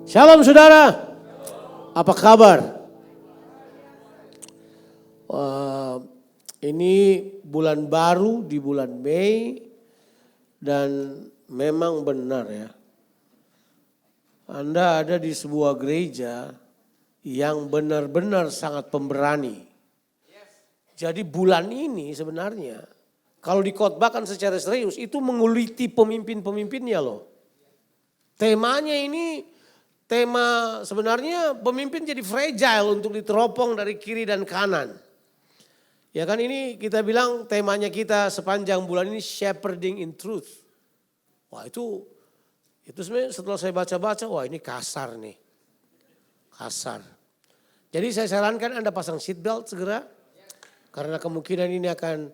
Shalom saudara, apa kabar? Ini bulan baru di bulan Mei dan memang benar ya. Anda ada di sebuah gereja yang benar-benar sangat pemberani. Jadi bulan ini sebenarnya kalau dikhotbahkan secara serius itu menguliti pemimpin-pemimpinnya loh. Temanya ini tema sebenarnya pemimpin jadi fragile untuk diteropong dari kiri dan kanan. Ya kan ini kita bilang temanya kita sepanjang bulan ini shepherding in truth. Wah itu sebenarnya setelah saya baca-baca wah ini kasar nih. Kasar. Jadi saya sarankan Anda pasang seatbelt segera. Karena kemungkinan ini akan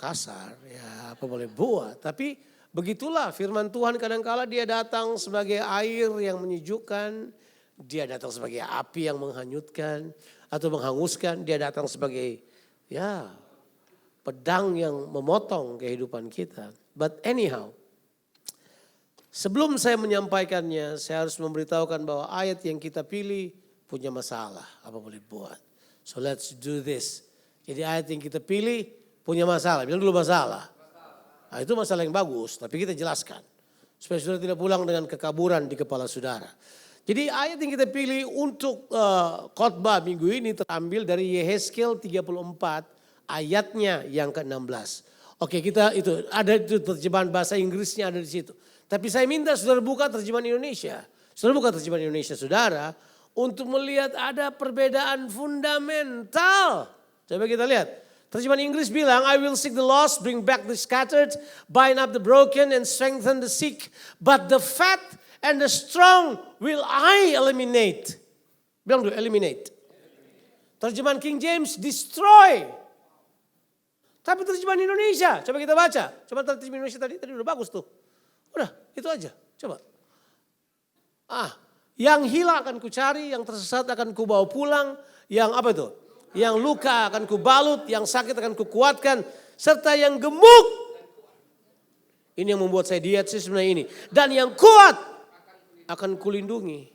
kasar. Ya apa boleh buat. Tapi begitulah firman Tuhan kadangkala dia datang sebagai air yang menyejukkan. Dia datang sebagai api yang menghanyutkan atau menghanguskan. Dia datang sebagai pedang yang memotong kehidupan kita. But anyhow, sebelum saya menyampaikannya saya harus memberitahukan bahwa ayat yang kita pilih punya masalah. Apa boleh buat. So let's do this. Jadi ayat yang kita pilih punya masalah. Bilang dulu masalah. Nah, itu masalah yang bagus, tapi kita jelaskan. Supaya saudara tidak pulang dengan kekaburan di kepala saudara. Jadi ayat yang kita pilih untuk khotbah minggu ini terambil dari Yehezkiel 34 ayatnya yang ke-16. Oke kita itu ada itu terjemahan bahasa Inggrisnya ada di situ. Tapi saya minta saudara buka terjemahan Indonesia. Saudara buka terjemahan Indonesia saudara untuk melihat ada perbedaan fundamental. Coba kita lihat. Terjemahan Inggris bilang, I will seek the lost, bring back the scattered, bind up the broken and strengthen the sick. But the fat and the strong will I eliminate. Bilang dulu, eliminate. Terjemahan King James, destroy. Tapi terjemahan Indonesia, coba kita baca. Coba terjemahan Indonesia tadi udah bagus tuh. Udah, itu aja, coba. Yang hilang akan kucari, yang tersesat akan kubawa pulang. Yang apa itu? Yang luka akan kubalut, yang sakit akan kukuatkan, serta yang gemuk. Ini yang membuat saya diet sih sebenarnya ini. Dan yang kuat akan kulindungi.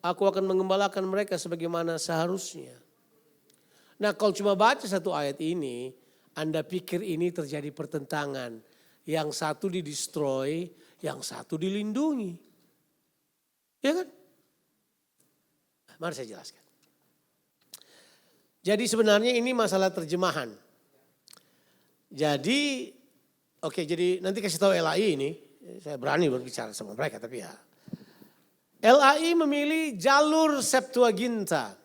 Aku akan mengembalakan mereka sebagaimana seharusnya. Nah kalau cuma baca satu ayat ini, Anda pikir ini terjadi pertentangan. Yang satu didestroy, yang satu dilindungi. Ya kan? Mari saya jelaskan. Jadi sebenarnya ini masalah terjemahan. Jadi nanti kasih tahu LAI ini. Saya berani berbicara sama mereka tapi ya. LAI memilih jalur Septuaginta.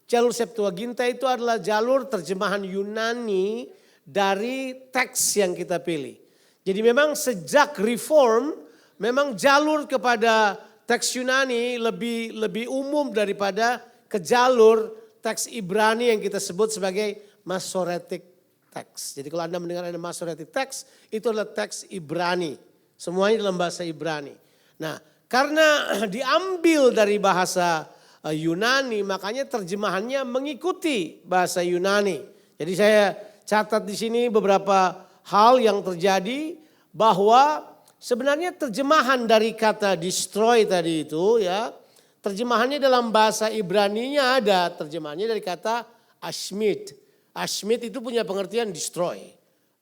Jalur Septuaginta itu adalah jalur terjemahan Yunani dari teks yang kita pilih. Jadi memang sejak reform memang jalur kepada teks Yunani lebih umum daripada ke jalur teks Ibrani yang kita sebut sebagai Masoretic text. Jadi kalau Anda mendengar ada Masoretic text, itu adalah teks Ibrani. Semuanya dalam bahasa Ibrani. Nah, karena diambil dari bahasa Yunani, makanya terjemahannya mengikuti bahasa Yunani. Jadi saya catat di sini beberapa hal yang terjadi bahwa sebenarnya terjemahan dari kata destroy tadi itu ya, terjemahannya dalam bahasa Ibraninya ada terjemahannya dari kata ashmit. Ashmit itu punya pengertian destroy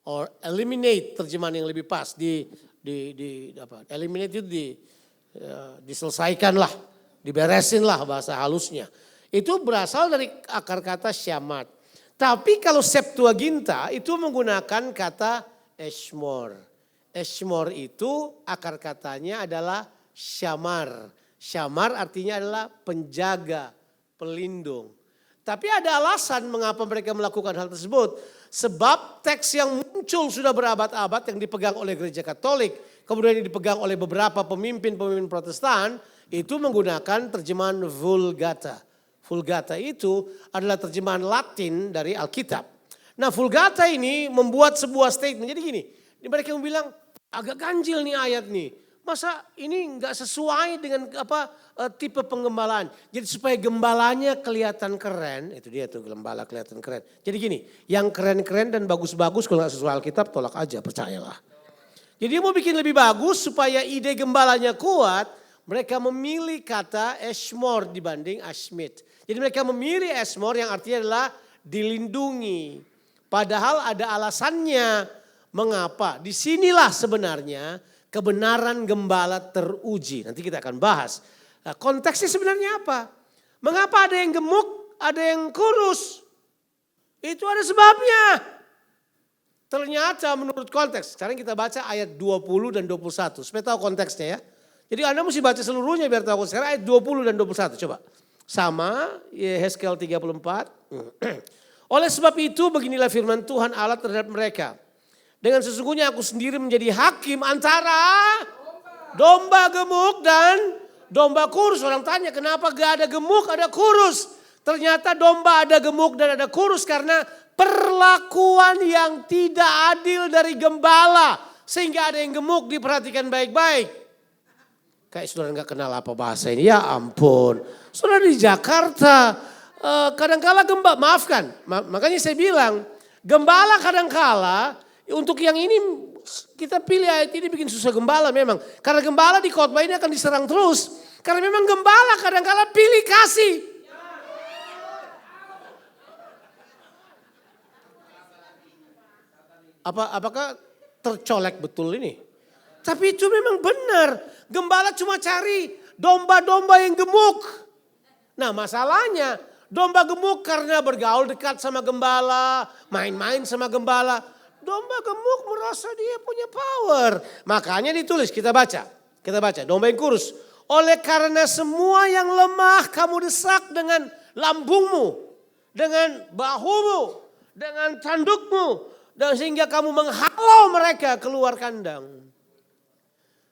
or eliminate terjemahan yang lebih pas eliminate itu diselesaikan lah, diberesin lah bahasa halusnya. Itu berasal dari akar kata syamat. Tapi kalau Septuaginta itu menggunakan kata eshmor. Eshmor itu akar katanya adalah syamar. Syamar artinya adalah penjaga, pelindung. Tapi ada alasan mengapa mereka melakukan hal tersebut. Sebab teks yang muncul sudah berabad-abad yang dipegang oleh gereja Katolik. Kemudian dipegang oleh beberapa pemimpin Protestan. Itu menggunakan terjemahan Vulgata. Vulgata itu adalah terjemahan Latin dari Alkitab. Nah Vulgata ini membuat sebuah statement. Jadi gini, mereka bilang agak ganjil nih ayat nih. Masa ini nggak sesuai dengan tipe penggembalaan. Jadi supaya gembalanya kelihatan keren, itu dia tuh gembala kelihatan keren. Jadi gini, yang keren-keren dan bagus-bagus kalau nggak sesuai Alkitab tolak aja, percayalah. Jadi dia mau bikin lebih bagus supaya ide gembalanya kuat, Mereka memilih kata Eshmor dibanding Ashmit. Jadi mereka memilih Eshmor yang artinya adalah dilindungi. Padahal ada alasannya mengapa. Disinilah sebenarnya kebenaran gembala teruji. Nanti kita akan bahas. Nah, konteksnya sebenarnya apa? Mengapa ada yang gemuk, ada yang kurus? Itu ada sebabnya. Ternyata menurut konteks. Sekarang kita baca ayat 20 dan 21. Supaya tahu konteksnya ya. Jadi Anda mesti baca seluruhnya biar tahu. Sekarang ayat 20 dan 21 coba. Sama Yehezkel 34. Oleh sebab itu beginilah firman Tuhan Allah terhadap mereka. Dengan sesungguhnya aku sendiri menjadi hakim antara domba gemuk dan domba kurus. Orang tanya kenapa gak ada gemuk ada kurus. Ternyata domba ada gemuk dan ada kurus karena perlakuan yang tidak adil dari gembala. Sehingga ada yang gemuk diperhatikan baik-baik. Kayak saudara gak kenal apa bahasa ini, ya ampun. Saudara di Jakarta kadangkala gembala, maafkan. Makanya saya bilang gembala kadangkala untuk yang ini kita pilih ayat ini bikin susah gembala memang. Karena gembala di khotbah ini akan diserang terus. Karena memang gembala kadangkala pilih kasih. Apakah tercolek betul ini? Tapi itu memang benar. Gembala cuma cari domba-domba yang gemuk. Nah masalahnya domba gemuk karena bergaul dekat sama gembala, main-main sama gembala. Domba gemuk merasa dia punya power. Makanya ditulis kita baca. Kita baca domba yang kurus. Oleh karena semua yang lemah kamu desak dengan lambungmu. Dengan bahumu. Dengan tandukmu. Dan sehingga kamu menghalau mereka keluar kandang.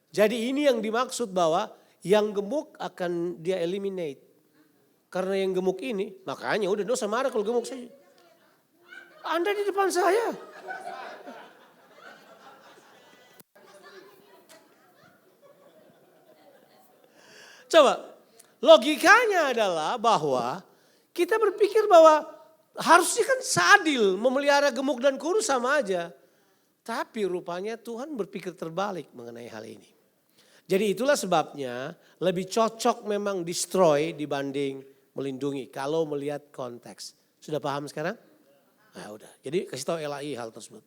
Jadi ini yang dimaksud bahwa yang gemuk akan dia eliminate. Karena yang gemuk ini, makanya udah dosa marah kalau gemuk saja. Anda di depan saya. Coba, logikanya adalah bahwa kita berpikir bahwa harusnya kan seadil memelihara gemuk dan kurus sama aja. Tapi rupanya Tuhan berpikir terbalik mengenai hal ini. Jadi itulah sebabnya lebih cocok memang destroy dibanding melindungi kalau melihat konteks. Sudah paham sekarang? Nah udah, jadi kasih tahu LAI hal tersebut.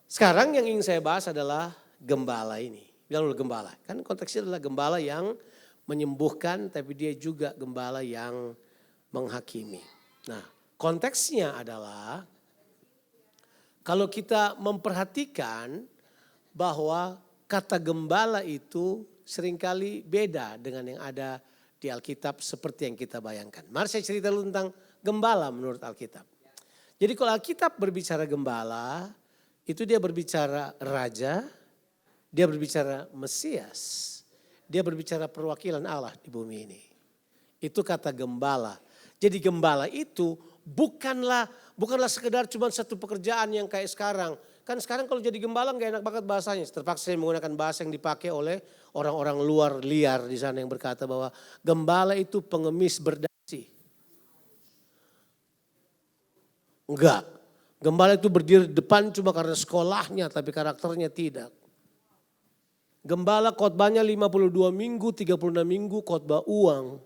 Sekarang yang ingin saya bahas adalah gembala ini. Bilang dulu gembala, kan konteksnya adalah gembala yang menyembuhkan tapi dia juga gembala yang menghakimi. Nah konteksnya adalah kalau kita memperhatikan bahwa kata gembala itu seringkali beda dengan yang ada di Alkitab seperti yang kita bayangkan. Mari saya cerita dulu tentang gembala menurut Alkitab. Jadi kalau Alkitab berbicara gembala, itu dia berbicara raja, dia berbicara Mesias, dia berbicara perwakilan Allah di bumi ini. Itu kata gembala. Jadi gembala itu bukanlah sekedar cuma satu pekerjaan yang kayak sekarang. Kan sekarang kalau jadi gembala gak enak banget bahasanya. Terpaksa saya menggunakan bahasa yang dipakai oleh orang-orang luar liar di sana yang berkata bahwa gembala itu pengemis berdasi. Enggak. Gembala itu berdiri depan cuma karena sekolahnya tapi karakternya tidak. Gembala khotbahnya 52 minggu, 36 minggu khotbah uang.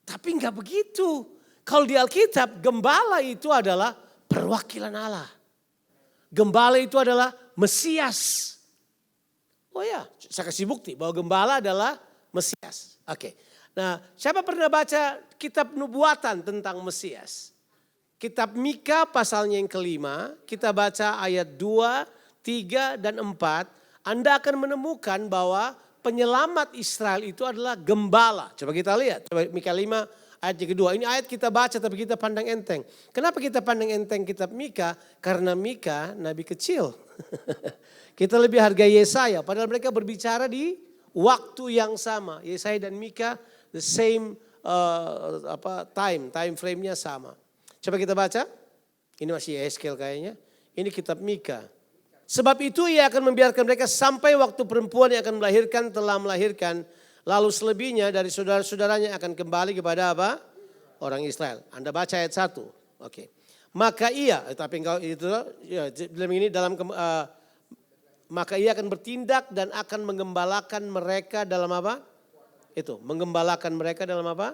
Tapi enggak begitu. Kalau di Alkitab gembala itu adalah perwakilan Allah. Gembala itu adalah Mesias. Oh ya, saya kasih bukti bahwa gembala adalah Mesias. Oke. Nah, siapa pernah baca kitab nubuatan tentang Mesias? Kitab Mika pasalnya yang kelima, kita baca ayat 2, 3 dan 4. Anda akan menemukan bahwa penyelamat Israel itu adalah gembala. Coba kita lihat, coba Mika 5. Ayat yang kedua, ini ayat kita baca tapi kita pandang enteng. Kenapa kita pandang enteng kitab Mika? Karena Mika nabi kecil. Kita lebih hargai Yesaya, padahal mereka berbicara di waktu yang sama. Yesaya dan Mika the same time frame-nya sama. Coba kita baca. Ini masih Yehezkel kayaknya. Ini kitab Mika. Sebab itu ia akan membiarkan mereka sampai waktu perempuan yang akan melahirkan telah melahirkan. Lalu selebihnya dari saudara-saudaranya akan kembali kepada apa? Orang Israel. Anda baca ayat 1. Oke. Maka ia, tapi engkau itu ya, ini dalam maka ia akan bertindak dan akan menggembalakan mereka dalam apa? Itu, menggembalakan mereka dalam apa?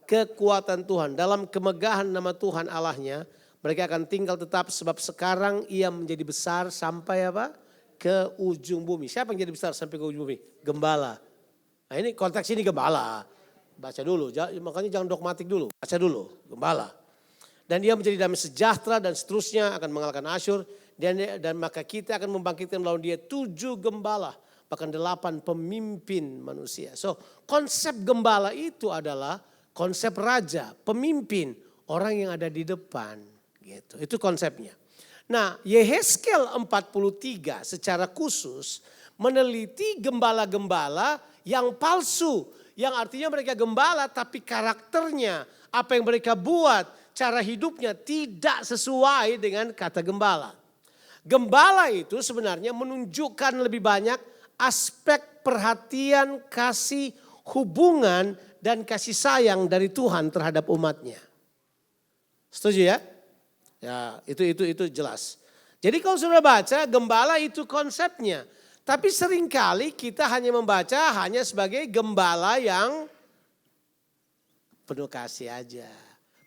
Kekuatan Tuhan. Dalam kemegahan nama Tuhan Allahnya, mereka akan tinggal tetap sebab sekarang ia menjadi besar sampai apa? Ke ujung bumi. Siapa yang jadi besar sampai ke ujung bumi? Gembala. Nah ini konteks ini gembala. Baca dulu, makanya jangan dogmatik dulu. Baca dulu, gembala. Dan dia menjadi damai sejahtera dan seterusnya akan mengalahkan Asyur. Dan maka kita akan membangkitkan melawan dia 7 gembala. Bahkan 8 pemimpin manusia. So konsep gembala itu adalah konsep raja, pemimpin. Orang yang ada di depan. Gitu. Itu konsepnya. Nah Yehezkel 43 secara khusus meneliti gembala-gembala yang palsu. Yang artinya mereka gembala tapi karakternya, apa yang mereka buat, cara hidupnya tidak sesuai dengan kata gembala. Gembala itu sebenarnya menunjukkan lebih banyak aspek perhatian, kasih, hubungan dan kasih sayang dari Tuhan terhadap umatnya. Setuju ya? Ya itu jelas. Jadi kalau sudah baca gembala itu konsepnya. Tapi seringkali kita hanya membaca hanya sebagai gembala yang penuh kasih aja.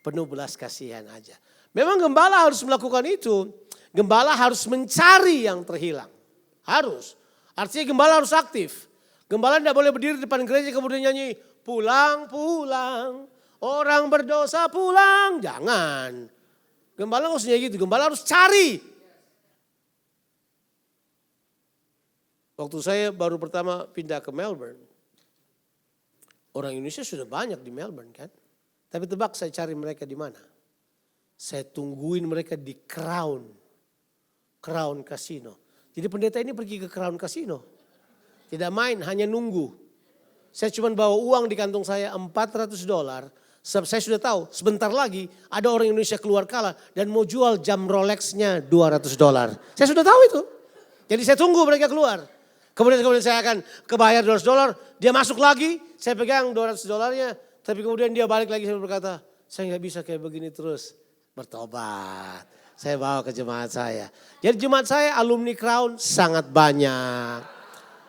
Penuh belas kasihan aja. Memang gembala harus melakukan itu. Gembala harus mencari yang terhilang. Harus. Artinya gembala harus aktif. Gembala tidak boleh berdiri di depan gereja kemudian nyanyi. Pulang, pulang. Orang berdosa pulang. Jangan. Gembala nggak usah gitu. Gembala harus cari. Waktu saya baru pertama pindah ke Melbourne. Orang Indonesia sudah banyak di Melbourne kan. Tapi tebak saya cari mereka di mana. Saya tungguin mereka di Crown Casino. Jadi pendeta ini pergi ke Crown Casino. Tidak main, hanya nunggu. Saya cuma bawa uang di kantong saya $400. Sebab saya sudah tahu sebentar lagi ada orang Indonesia keluar kala dan mau jual jam Rolexnya $200. Saya sudah tahu itu. Jadi saya tunggu mereka keluar. Kemudian saya akan kebayar $200. Dia masuk lagi, saya pegang $200-nya. Tapi kemudian dia balik lagi, saya berkata, saya nggak bisa kayak begini terus. Bertobat. Saya bawa ke jemaat saya. Jadi jemaat saya alumni Crown sangat banyak.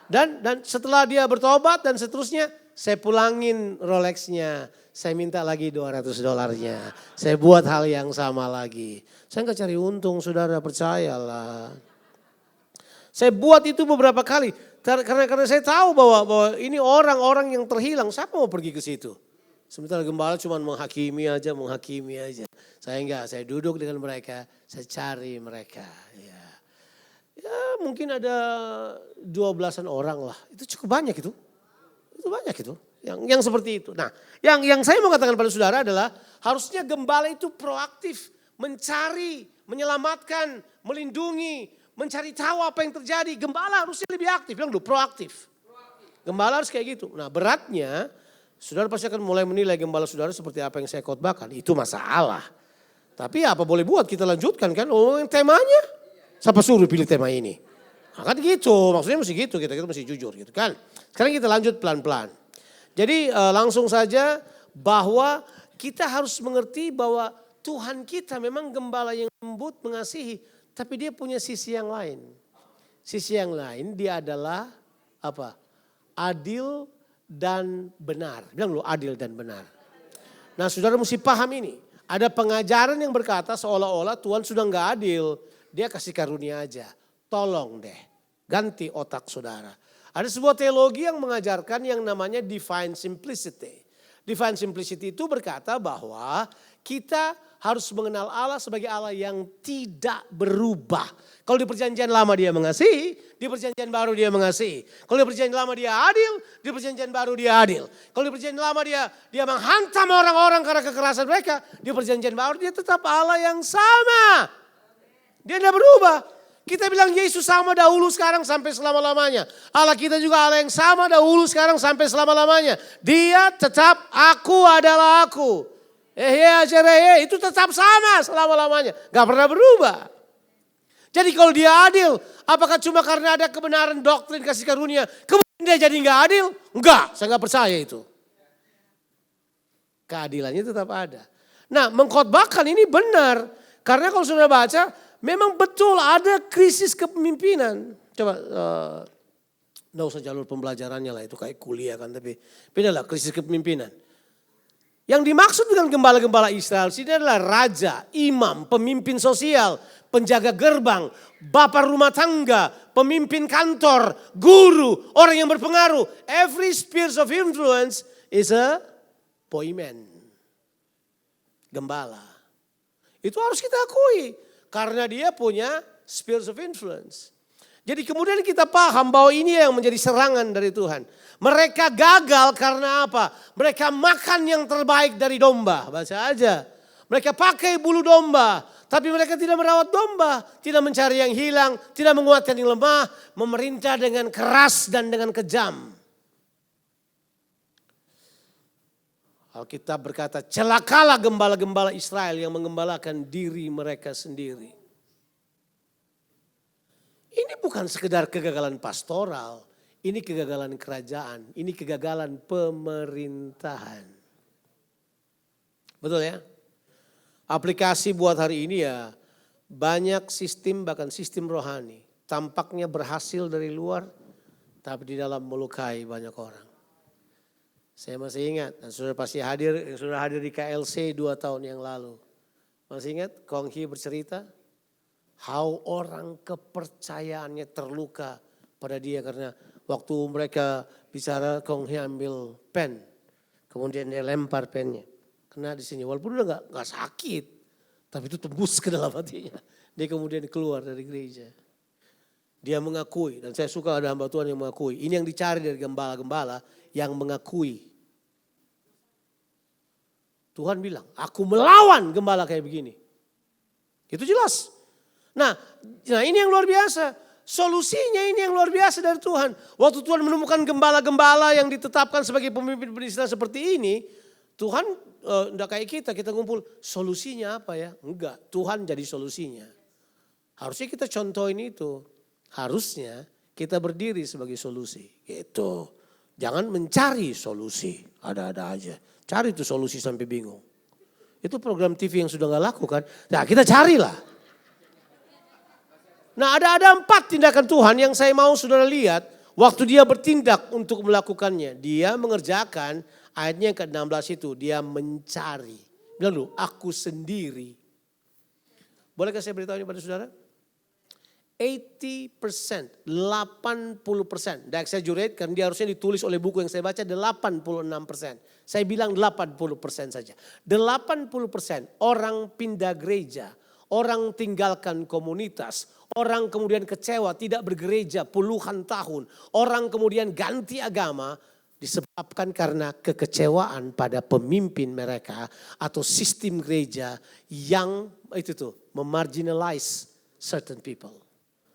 Dan setelah dia bertobat dan seterusnya, saya pulangin Rolexnya. Saya minta lagi $200-nya. Saya buat hal yang sama lagi. Saya nggak cari untung, saudara, percayalah. Saya buat itu beberapa kali. Karena saya tahu bahwa ini orang-orang yang terhilang. Siapa mau pergi ke situ? Sementara gembala cuma menghakimi aja. Saya enggak, saya duduk dengan mereka, saya cari mereka. Ya mungkin ada 12-an orang lah. Itu cukup banyak itu. Itu banyak itu. Yang seperti itu. Nah yang saya mau katakan pada saudara adalah harusnya gembala itu proaktif. Mencari, menyelamatkan, melindungi, mencari tahu apa yang terjadi. Gembala harusnya lebih aktif. Bilang dulu proaktif. Gembala harus kayak gitu. Nah beratnya, saudara pasti akan mulai menilai gembala saudara seperti apa yang saya khotbahkan. Itu masalah. Tapi apa boleh buat, kita lanjutkan kan. Oh yang temanya, siapa suruh pilih tema ini. Nah, kan gitu, maksudnya mesti gitu, kita mesti jujur gitu kan. Sekarang kita lanjut pelan-pelan. Jadi langsung saja bahwa kita harus mengerti bahwa Tuhan kita memang gembala yang lembut, mengasihi. Tapi dia punya sisi yang lain. Sisi yang lain dia adalah apa? Adil dan benar. Bilang lu adil dan benar. Nah saudara mesti paham ini. Ada pengajaran yang berkata seolah-olah Tuhan sudah enggak adil. Dia kasih karunia aja. Tolong deh. Ganti otak saudara. Ada sebuah teologi yang mengajarkan yang namanya divine simplicity. Divine simplicity itu berkata bahwa kita harus mengenal Allah sebagai Allah yang tidak berubah. Kalau di perjanjian lama dia mengasihi, di perjanjian baru dia mengasihi. Kalau di perjanjian lama dia adil, di perjanjian baru dia adil. Kalau di perjanjian lama dia menghantam orang-orang karena kekerasan mereka, di perjanjian baru dia tetap Allah yang sama. Dia tidak berubah. Kita bilang Yesus sama dahulu sekarang sampai selama-lamanya. Allah kita juga Allah yang sama dahulu sekarang sampai selama-lamanya. Dia tetap aku adalah aku. Itu tetap sama selama-lamanya. Gak pernah berubah. Jadi kalau dia adil, apakah cuma karena ada kebenaran doktrin kasih karunia, kemudian dia jadi gak adil? Enggak, saya gak percaya itu. Keadilannya tetap ada. Nah mengkhotbahkan ini benar. Karena kalau sudah baca, memang betul ada krisis kepemimpinan. Coba, nggak usah jalur pembelajarannya lah, itu kayak kuliah kan. Tapi beda lah, krisis kepemimpinan. Yang dimaksud dengan gembala-gembala Israel sini adalah raja, imam, pemimpin sosial, penjaga gerbang, bapak rumah tangga, pemimpin kantor, guru, orang yang berpengaruh. Every sphere of influence is a boyman. Gembala. Itu harus kita akui. Karena dia punya spheres of influence. Jadi kemudian kita paham bahwa ini yang menjadi serangan dari Tuhan. Mereka gagal karena apa? Mereka makan yang terbaik dari domba. Baca aja. Mereka pakai bulu domba. Tapi mereka tidak merawat domba. Tidak mencari yang hilang. Tidak menguatkan yang lemah. Memerintah dengan keras dan dengan kejam. Alkitab berkata, celakalah gembala-gembala Israel yang mengembalakan diri mereka sendiri. Ini bukan sekedar kegagalan pastoral, ini kegagalan kerajaan, ini kegagalan pemerintahan. Betul ya? Aplikasi buat hari ini ya, banyak sistem bahkan sistem rohani. Tampaknya berhasil dari luar, tapi di dalam melukai banyak orang. Saya masih ingat, dan sudah pasti hadir, sudah hadir di KLC 2 tahun yang lalu. Masih ingat Kong Hee bercerita? How orang kepercayaannya terluka pada dia karena waktu mereka bicara Kong Hee ambil pen. Kemudian dia lempar pennya. Kena di sini walaupun udah gak sakit. Tapi itu tembus ke dalam hatinya. Dia kemudian keluar dari gereja. Dia mengakui dan saya suka ada hamba Tuhan yang mengakui. Ini yang dicari dari gembala-gembala yang mengakui. Tuhan bilang aku melawan gembala kayak begini. Itu jelas. Nah ini yang luar biasa. Solusinya ini yang luar biasa dari Tuhan. Waktu Tuhan menemukan gembala-gembala yang ditetapkan sebagai pemimpin Israel seperti ini. Tuhan enggak kayak kita ngumpul. Solusinya apa ya? Enggak, Tuhan jadi solusinya. Harusnya kita contohin itu. Harusnya kita berdiri sebagai solusi. Gitu. Jangan mencari solusi. Ada-ada aja. Cari tuh solusi sampai bingung. Itu program TV yang sudah gak laku kan. Nah kita carilah. Nah ada 4 tindakan Tuhan yang saya mau saudara lihat. Waktu dia bertindak untuk melakukannya. Dia mengerjakan ayatnya yang ke-16 itu. Dia mencari. Bilang dulu, aku sendiri. Bolehkah saya beritahu ini pada saudara? 80%, 80%. Tidak exaggerate karena dia harusnya ditulis oleh buku yang saya baca 86%. Saya bilang 80% saja. 80% orang pindah gereja. Orang tinggalkan komunitas. Orang kemudian kecewa tidak bergereja puluhan tahun. Orang kemudian ganti agama disebabkan karena kekecewaan pada pemimpin mereka. Atau sistem gereja yang itu tuh memarginalize certain people.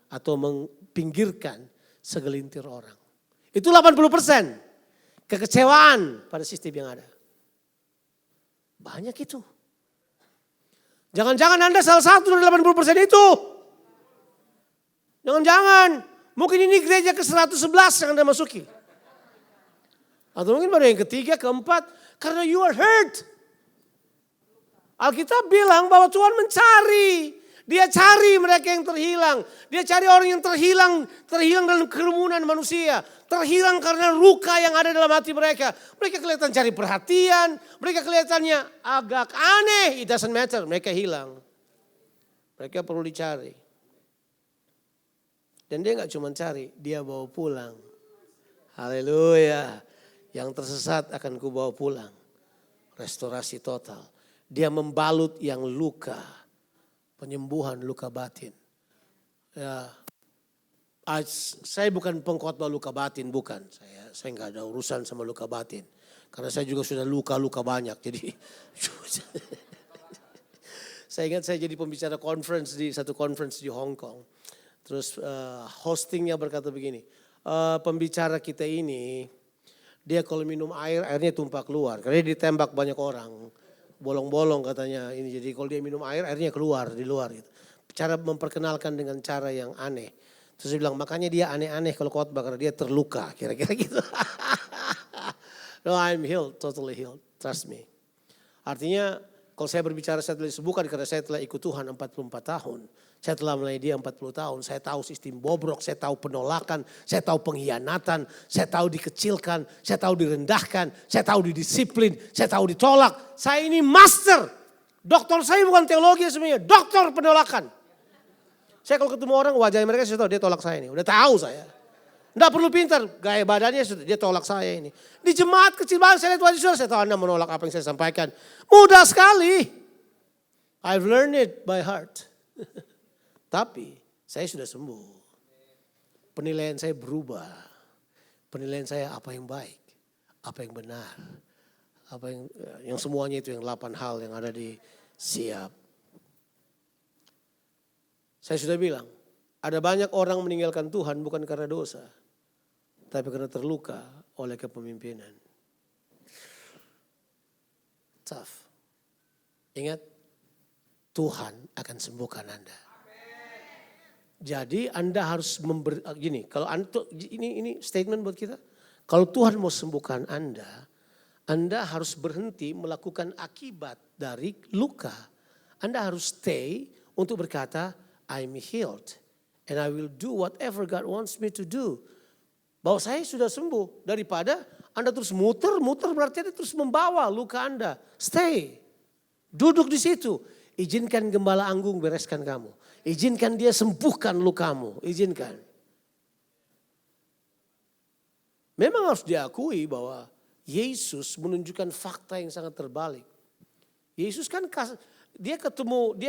Atau mempinggirkan segelintir orang. Itu 80%. Kekecewaan pada sistem yang ada. Banyak itu. Jangan-jangan Anda salah satu dari 80% itu. Jangan-jangan. Mungkin ini gereja ke-111 yang Anda masuki. Atau mungkin baru yang ketiga, keempat. Karena you are hurt. Alkitab bilang bahwa Tuhan mencari. Dia cari mereka yang terhilang. Dia cari orang yang terhilang dalam kerumunan manusia. Terhilang karena luka yang ada dalam hati mereka. Mereka kelihatan cari perhatian. Mereka kelihatannya agak aneh. It doesn't matter. Mereka hilang. Mereka perlu dicari. Dan dia gak cuma cari. Dia bawa pulang. Haleluya. Yang tersesat akan kubawa pulang. Restorasi total. Dia membalut yang luka. Penyembuhan luka batin. Ya, saya bukan pengkhotbah luka batin, bukan. Saya nggak ada urusan sama luka batin. Karena saya juga sudah luka-luka banyak. Jadi saya ingat saya jadi pembicara satu conference di Hong Kong. Terus hostingnya berkata begini, pembicara kita ini dia kalau minum air, airnya tumpah keluar. Karena dia ditembak banyak orang. Bolong-bolong katanya ini, jadi kalau dia minum air airnya keluar di luar gitu. Cara memperkenalkan dengan cara yang aneh. Terus dia bilang makanya dia aneh-aneh kalau khotbah karena dia terluka kira-kira gitu. No, I'm healed, totally healed, trust me. Artinya Kalau saya berbicara saya telah disembuhkan karena saya telah ikut Tuhan 44 tahun. Saya telah melayani dia 40 tahun. Saya tahu sistem bobrok, saya tahu penolakan, saya tahu pengkhianatan, saya tahu dikecilkan, saya tahu direndahkan, saya tahu didisiplin, saya tahu ditolak. Saya ini master. Doktor saya bukan teologi sebenarnya, doktor penolakan. Saya kalau ketemu orang wajahnya mereka saya tahu dia tolak saya ini. Udah tahu saya. Enggak perlu pintar, gaya badannya sudah dia tolak saya ini. Di jemaat kecil banget saya lihat wajah saudara, saya tahu Anda menolak apa yang saya sampaikan. Mudah sekali. I've learned it by heart. Tapi saya sudah sembuh. Penilaian saya berubah. Penilaian saya apa yang baik, apa yang benar. Apa yang semuanya itu yang 8 hal yang ada di siap. Saya sudah bilang, ada banyak orang meninggalkan Tuhan bukan karena dosa. Tapi karena terluka oleh kepemimpinan. Tough. Ingat, Tuhan akan sembuhkan Anda. Jadi Anda harus gini, kalau ini statement buat kita. Kalau Tuhan mau sembuhkan Anda harus berhenti melakukan akibat dari luka. Anda harus stay untuk berkata, I'm healed. And I will do whatever God wants me to do. Bahwa saya sudah sembuh. Daripada Anda terus muter berarti Anda terus membawa luka Anda. Stay. Duduk di situ. Izinkan Gembala Anggung bereskan kamu. Izinkan dia sembuhkan lukamu. Izinkan. Memang harus diakui bahwa Yesus menunjukkan fakta yang sangat terbalik. Yesus kan dia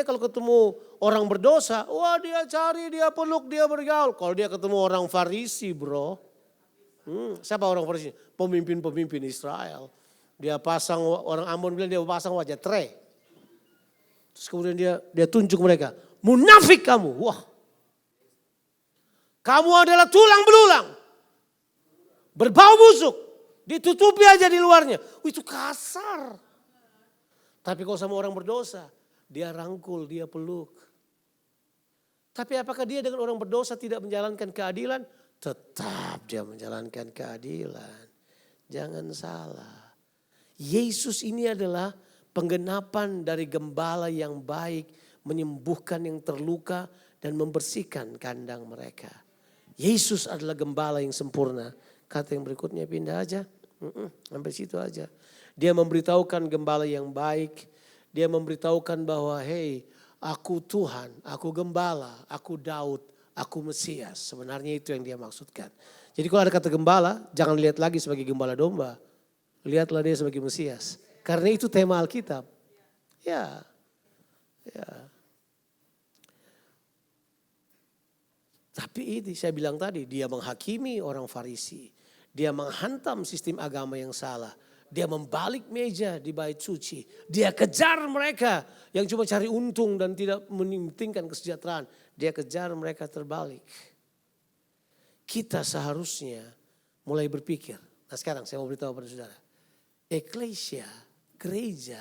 kalau ketemu orang berdosa, wah dia cari, dia peluk, dia bergaul. Kalau dia ketemu orang Farisi bro. Siapa orang Farisi? Pemimpin-pemimpin Israel. Dia pasang, orang Ambon bilang dia pasang wajah tre. Terus kemudian dia tunjuk mereka. Munafik kamu. Wah. Kamu adalah tulang belulang. Berbau busuk. Ditutupi aja di luarnya. Itu kasar. Tapi kalau sama orang berdosa. Dia rangkul, dia peluk. Tapi apakah dia dengan orang berdosa tidak menjalankan keadilan? Tetap dia menjalankan keadilan. Jangan salah. Yesus ini adalah penggenapan dari gembala yang baik. Menyembuhkan yang terluka dan membersihkan kandang mereka. Yesus adalah gembala yang sempurna. Kata yang berikutnya pindah aja. Sampai situ aja. Dia memberitahukan gembala yang baik. Dia memberitahukan bahwa hey, aku Tuhan, aku gembala, aku Daud, aku Mesias. Sebenarnya itu yang dia maksudkan. Jadi kalau ada kata gembala, jangan lihat lagi sebagai gembala domba. Lihatlah dia sebagai Mesias. Karena itu tema Alkitab. Ya. Tapi ini saya bilang tadi, dia menghakimi orang Farisi. Dia menghantam sistem agama yang salah. Dia membalik meja di bait suci. Dia kejar mereka yang cuma cari untung dan tidak mementingkan kesejahteraan. Dia kejar mereka terbalik. Kita seharusnya mulai berpikir. Nah sekarang saya mau beritahu pada saudara. Eklesia, gereja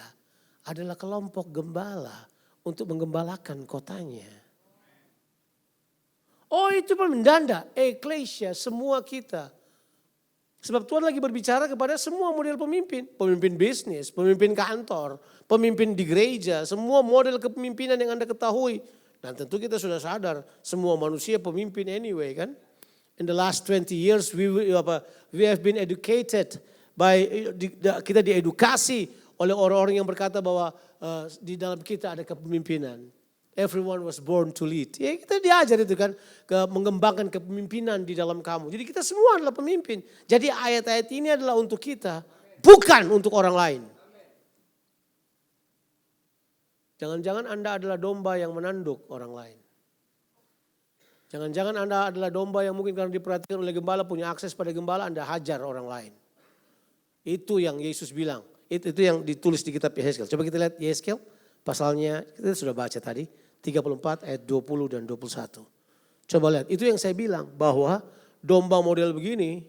adalah kelompok gembala untuk menggembalakan kotanya. Oh itu pun mendanda, eklesia semua kita. Sebab Tuhan lagi berbicara kepada semua model pemimpin. Pemimpin bisnis, pemimpin kantor, pemimpin di gereja. Semua model kepemimpinan yang Anda ketahui. Dan tentu kita sudah sadar semua manusia pemimpin anyway kan. In the last 20 years we have been educated by, kita diedukasi oleh orang-orang yang berkata bahwa di dalam kita ada kepemimpinan. Everyone was born to lead. Ya kita diajar itu kan, mengembangkan kepemimpinan di dalam kamu. Jadi kita semua adalah pemimpin. Jadi ayat-ayat ini adalah untuk kita, bukan untuk orang lain. Jangan-jangan Anda adalah domba yang menanduk orang lain. Jangan-jangan Anda adalah domba yang mungkin karena diperhatikan oleh gembala, punya akses pada gembala, Anda hajar orang lain. Itu yang Yesus bilang. Itu yang ditulis di kitab Yeskel. Coba kita lihat Yeskel, pasalnya kita sudah baca tadi. 34 ayat 20 dan 21. Coba lihat, itu yang saya bilang bahwa domba model begini,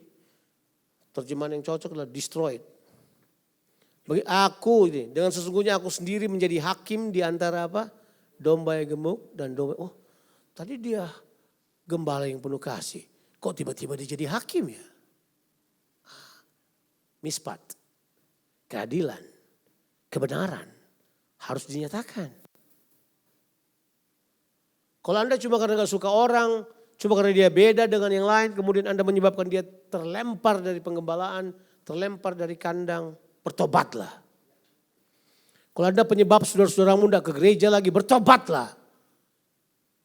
terjemahan yang cocok adalah destroyed. Bagi aku ini, dengan sesungguhnya aku sendiri menjadi hakim di antara apa? Domba yang gemuk dan domba. Oh, tadi dia gembala yang penuh kasih. Kok tiba-tiba dia jadi hakim ya? Mispat, keadilan, kebenaran, harus dinyatakan. Kalau Anda cuma karena gak suka orang, cuma karena dia beda dengan yang lain, kemudian Anda menyebabkan dia terlempar dari penggembalaan, terlempar dari kandang, bertobatlah. Kalau Anda penyebab saudara-saudaramu tidak ke gereja lagi, bertobatlah.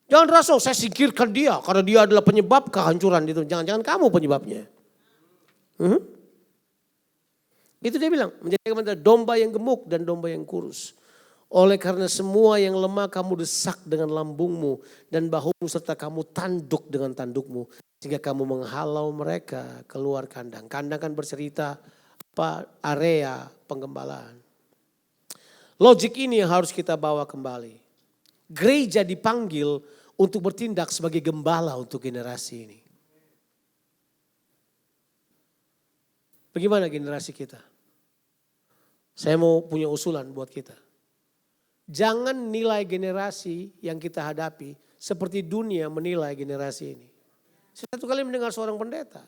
Jangan rasa saya singkirkan dia karena dia adalah penyebab kehancuran itu. Jangan-jangan kamu penyebabnya. Itu dia bilang, menjadi domba yang gemuk dan domba yang kurus. Oleh karena semua yang lemah kamu desak dengan lambungmu dan bahumu serta kamu tanduk dengan tandukmu. Sehingga kamu menghalau mereka keluar kandang. Kandang kan bercerita area penggembalaan. Logik ini yang harus kita bawa kembali. Gereja dipanggil untuk bertindak sebagai gembala untuk generasi ini. Bagaimana generasi kita? Saya mau punya usulan buat kita. Jangan nilai generasi yang kita hadapi seperti dunia menilai generasi ini. Satu kali mendengar seorang pendeta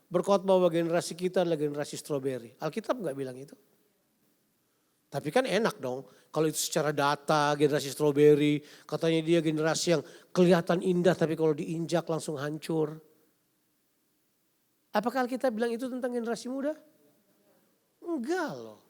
berkhotbah bahwa generasi kita adalah generasi stroberi. Alkitab enggak bilang itu. Tapi kan enak dong kalau itu secara data generasi stroberi. Katanya dia generasi yang kelihatan indah tapi kalau diinjak langsung hancur. Apakah Alkitab bilang itu tentang generasi muda? Enggak loh.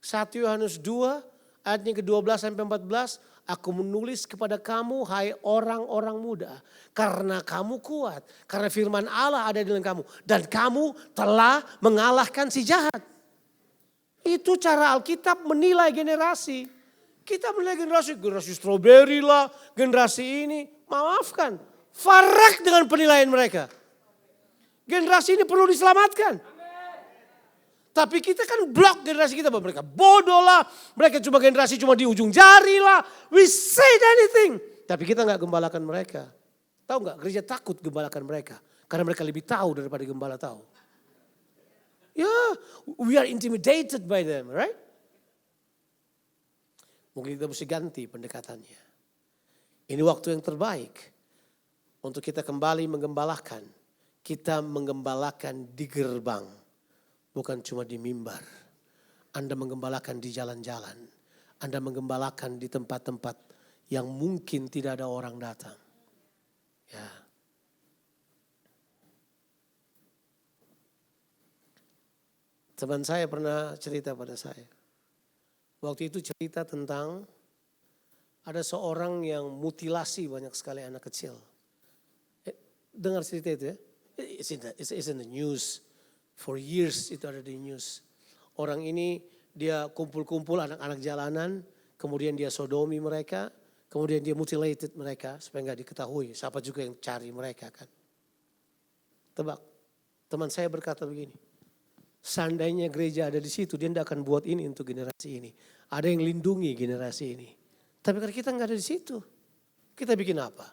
1 Yohanes 2 ayatnya ke-12 sampai 14. Aku menulis kepada kamu hai orang-orang muda. Karena kamu kuat. Karena firman Allah ada dalam kamu. Dan kamu telah mengalahkan si jahat. Itu cara Alkitab menilai generasi. Kita menilai generasi stroberi lah, generasi ini. Maafkan, farak dengan penilaian mereka. Generasi ini perlu diselamatkan. Tapi kita kan blok generasi kita bahwa mereka bodoh lah. Mereka cuma generasi cuma di ujung jari lah. We say anything. Tapi kita gak gembalakan mereka. Tahu gak gereja takut gembalakan mereka. Karena mereka lebih tahu daripada gembala tahu. Yeah, we are intimidated by them, right? Mungkin kita mesti ganti pendekatannya. Ini waktu yang terbaik untuk kita kembali menggembalakan. Kita menggembalakan di gerbang, bukan cuma di mimbar. Anda menggembalakan di jalan-jalan. Anda menggembalakan di tempat-tempat yang mungkin tidak ada orang datang. Ya. Teman saya pernah cerita pada saya. Waktu itu cerita tentang ada seorang yang mutilasi banyak sekali anak kecil. Dengar cerita itu ya? It's in the news. For years itu ada di news. Orang ini dia kumpul-kumpul anak-anak jalanan. Kemudian dia sodomi mereka. Kemudian dia mutilated mereka supaya nggak diketahui. Siapa juga yang cari mereka kan. Tebak, teman saya berkata begini. Seandainya gereja ada di situ, dia tidak akan buat ini untuk generasi ini. Ada yang lindungi generasi ini. Tapi kalau kita nggak ada di situ, kita bikin apa?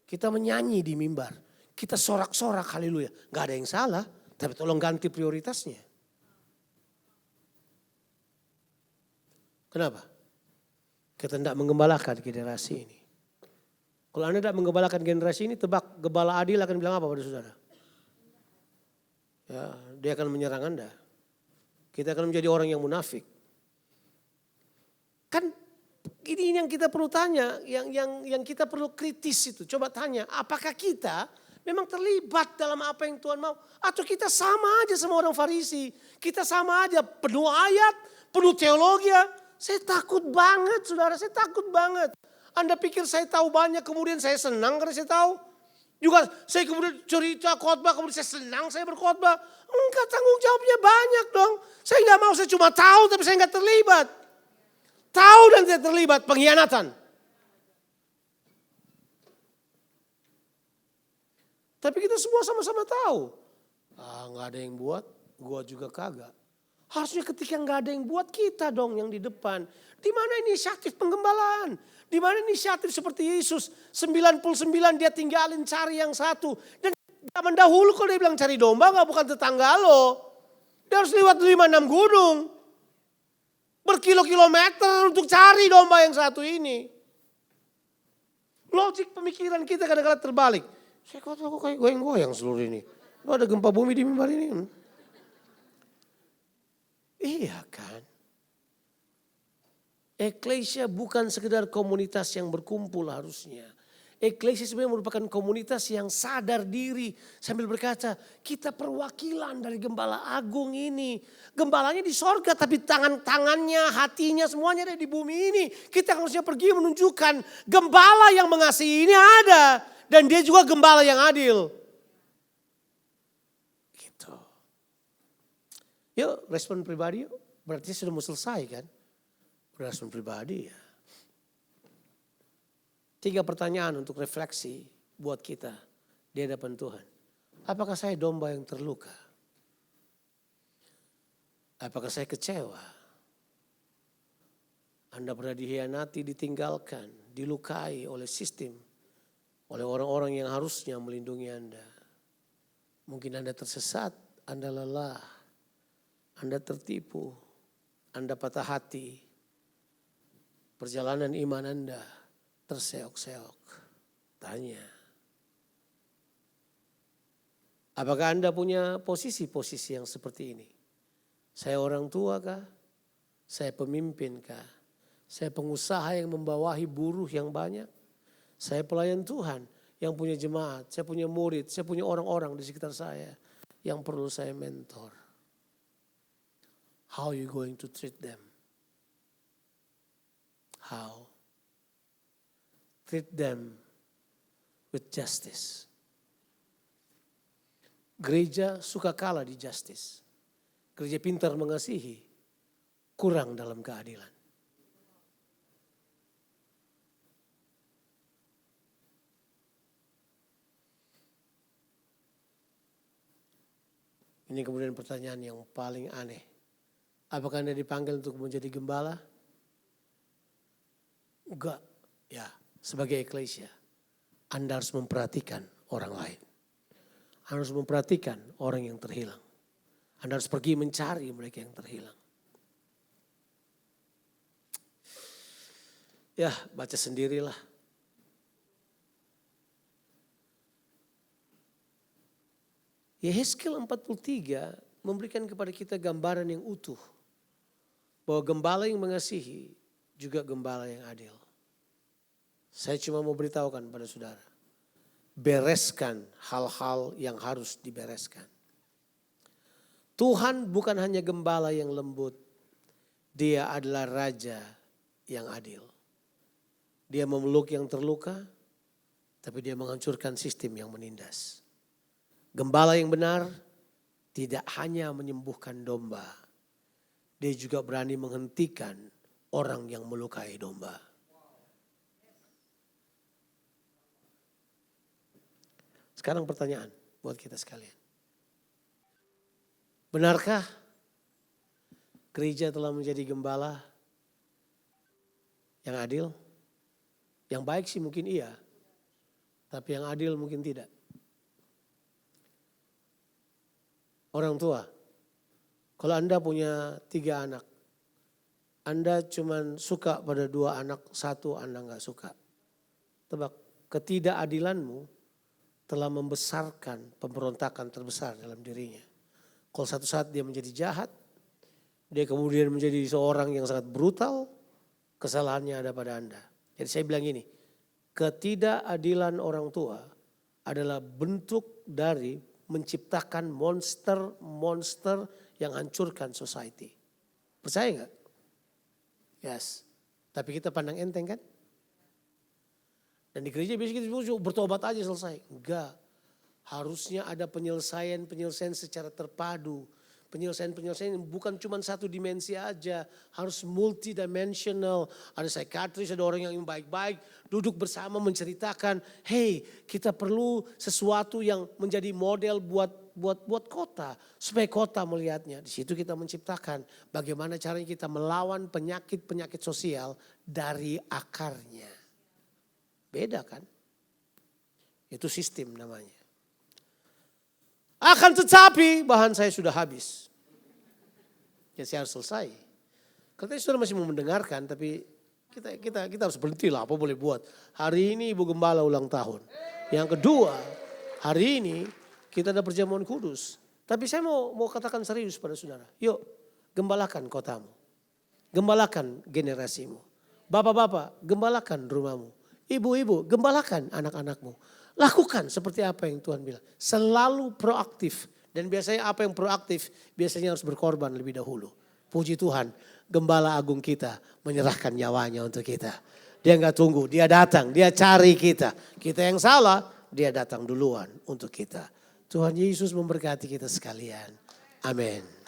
Kita menyanyi di mimbar, kita sorak-sorak haleluya. Nggak ada yang salah, tapi tolong ganti prioritasnya. Kenapa? Kita tidak menggembalakan generasi ini. Kalau Anda tidak menggembalakan generasi ini, tebak gembala adil akan bilang apa pada saudara? Ya, dia akan menyerang Anda. Kita akan menjadi orang yang munafik. Kan ini yang kita perlu tanya, yang kita perlu kritis itu. Coba tanya, apakah kita memang terlibat dalam apa yang Tuhan mau? Atau kita sama aja sama orang Farisi. Kita sama aja penuh ayat, penuh teologi. Saya takut banget saudara, saya takut banget. Anda pikir saya tahu banyak kemudian saya senang karena saya tahu? Juga saya kemudian cerita khotbah, kemudian saya senang saya berkhotbah. Enggak, tanggung jawabnya banyak dong. Saya enggak mau, saya cuma tahu tapi saya enggak terlibat. Tahu dan tidak terlibat, pengkhianatan. Tapi kita semua sama-sama tahu. Enggak ada yang buat, gua juga kagak. Harusnya ketika enggak ada yang buat, kita dong yang di depan. Di mana inisiatif penggembalaan? Di mana inisiatif seperti Yesus 99 dia tinggalin cari yang satu. Dan zaman dahulu kalau dia bilang cari domba gak bukan tetangga lo. Dia harus lewat 5-6 gunung. Berkilo-kilometer untuk cari domba yang satu ini. Logik pemikiran kita kadang-kadang terbalik. Saya kok kayak goyang-goyang seluruh ini. Lo ada gempa bumi di mimbar ini. Iya kan. Eklesia bukan sekedar komunitas yang berkumpul harusnya. Eklesia sebenarnya merupakan komunitas yang sadar diri sambil berkata, kita perwakilan dari Gembala Agung ini. Gembalanya di sorga tapi tangan-tangannya, hatinya semuanya ada di bumi ini. Kita harusnya pergi menunjukkan Gembala yang mengasihi ini ada. Dan dia juga Gembala yang adil. Gitu. Yuk respon pribadi yuk. Berarti sudah mau selesai kan? Respon pribadi ya. 3 pertanyaan untuk refleksi buat kita di hadapan Tuhan. Apakah saya domba yang terluka? Apakah saya kecewa? Anda pernah dihianati, ditinggalkan, dilukai oleh sistem, oleh orang-orang yang harusnya melindungi Anda. Mungkin Anda tersesat, Anda lelah, Anda tertipu, Anda patah hati. Perjalanan iman Anda terseok-seok. Tanya. Apakah Anda punya posisi-posisi yang seperti ini? Saya orang tua kah? Saya pemimpin kah? Saya pengusaha yang membawahi buruh yang banyak? Saya pelayan Tuhan yang punya jemaat, saya punya murid, saya punya orang-orang di sekitar saya yang perlu saya mentor. How are you going to treat them? How? Treat them with justice. Gereja suka kalah di justice. Gereja pintar mengasihi, kurang dalam keadilan. Ini kemudian pertanyaan yang paling aneh. Apakah Anda dipanggil untuk menjadi gembala? Enggak, ya. Sebagai eklesia, Anda harus memperhatikan orang lain. Anda harus memperhatikan orang yang terhilang. Anda harus pergi mencari mereka yang terhilang. Ya, baca sendirilah. Yehezkiel 43 memberikan kepada kita gambaran yang utuh. Bahwa gembala yang mengasihi juga gembala yang adil. Saya cuma mau beritahukan pada saudara. Bereskan hal-hal yang harus dibereskan. Tuhan bukan hanya gembala yang lembut. Dia adalah raja yang adil. Dia memeluk yang terluka. Tapi dia menghancurkan sistem yang menindas. Gembala yang benar tidak hanya menyembuhkan domba. Dia juga berani menghentikan orang yang melukai domba. Sekarang pertanyaan buat kita sekalian. Benarkah gereja telah menjadi gembala yang adil? Yang baik sih mungkin iya, tapi yang adil mungkin tidak. Orang tua, kalau Anda punya 3 anak, Anda cuma suka pada 2 anak, 1 Anda gak suka. Tebak, ketidakadilanmu telah membesarkan pemberontakan terbesar dalam dirinya. Kalau satu saat dia menjadi jahat, dia kemudian menjadi seorang yang sangat brutal, kesalahannya ada pada Anda. Jadi saya bilang ini, ketidakadilan orang tua adalah bentuk dari menciptakan monster-monster yang hancurkan society. Percaya gak? Yes. Tapi kita pandang enteng kan? Dan di gereja biasanya kita bertobat aja selesai. Enggak. Harusnya ada penyelesaian secara terpadu. Penyelesaian bukan cuma satu dimensi aja. Harus multidimensional. Ada psikiatris, ada orang yang baik-baik. Duduk bersama menceritakan. Hey, kita perlu sesuatu yang menjadi model buat kota. Supaya kota melihatnya. Di situ kita menciptakan bagaimana caranya kita melawan penyakit-penyakit sosial dari akarnya. Beda kan? Itu sistem namanya. Akan tetapi bahan saya sudah habis. Ya saya harus selesai. Kalau saudara masih mau mendengarkan tapi kita harus berhenti lah apa boleh buat. Hari ini Ibu Gembala ulang tahun. Yang kedua, hari ini kita ada perjamuan kudus. Tapi saya mau katakan serius pada saudara. Yuk, gembalakan kotamu. Gembalakan generasimu. Bapak-bapak, gembalakan rumahmu. Ibu-ibu, gembalakan anak-anakmu. Lakukan seperti apa yang Tuhan bilang. Selalu proaktif. Dan biasanya apa yang proaktif, biasanya harus berkorban lebih dahulu. Puji Tuhan, gembala agung kita menyerahkan nyawanya untuk kita. Dia nggak tunggu, dia datang, dia cari kita. Kita yang salah, dia datang duluan untuk kita. Tuhan Yesus memberkati kita sekalian. Amin.